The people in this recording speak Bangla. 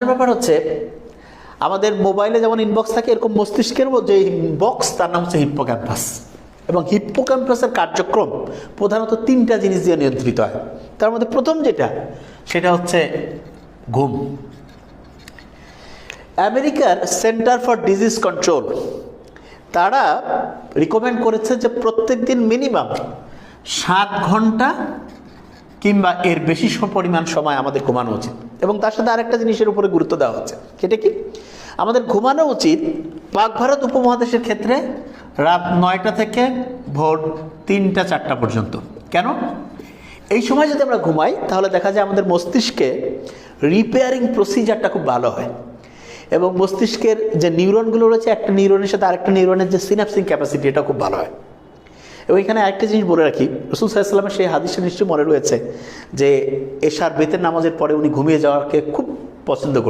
ব্যাপার হচ্ছে আমাদের মোবাইলে যেমন ইনবক্স থাকে, এরকম মস্তিষ্কের যে বক্স তার নাম হচ্ছে হিপ্পোক্যাম্পাস। এবং হিপ্পোক্যাম্পাসের কার্যক্রম প্রধানত তিনটা জিনিস দিয়ে নিয়ন্ত্রিত হয়। তার মধ্যে প্রথম যেটা, সেটা হচ্ছে ঘুম। আমেরিকার সেন্টার ফর ডিজিজ কন্ট্রোল তারা রিকমেন্ড করেছে যে প্রত্যেক দিন মিনিমাম 7 ঘন্টা কিংবা এর বেশি পরিমাণ সময় আমাদের ঘুমানো উচিত। এবং তার সাথে আরেকটা জিনিসের উপরে গুরুত্ব দেওয়া হচ্ছে, সেটা কি, আমাদের ঘুমানো উচিত পাক ভারত উপমহাদেশের ক্ষেত্রে রাত 9টা থেকে ভোর 3টা-4টা পর্যন্ত। কেন? এই সময় যদি আমরা ঘুমাই তাহলে দেখা যায় আমাদের মস্তিষ্কে রিপেয়ারিং প্রসিজারটা খুব ভালো হয় এবং মস্তিষ্কের যে নিউরনগুলো রয়েছে, একটা নিউরনের সাথে আরেকটা নিউরনের যে সিনাপসিং ক্যাপাসিটি, এটা খুব ভালো হয়। এবং এখানে আরেকটা জিনিস বলে রাখি, রাসূল সাল্লাল্লাহু আলাইহি ওয়াসাল্লামের সেই হাদিসটা নিশ্চয়ই মনে রয়েছে যে এশার বেতের নামাজের পরে উনি ঘুমিয়ে যাওয়াকে খুব পছন্দ করতেন।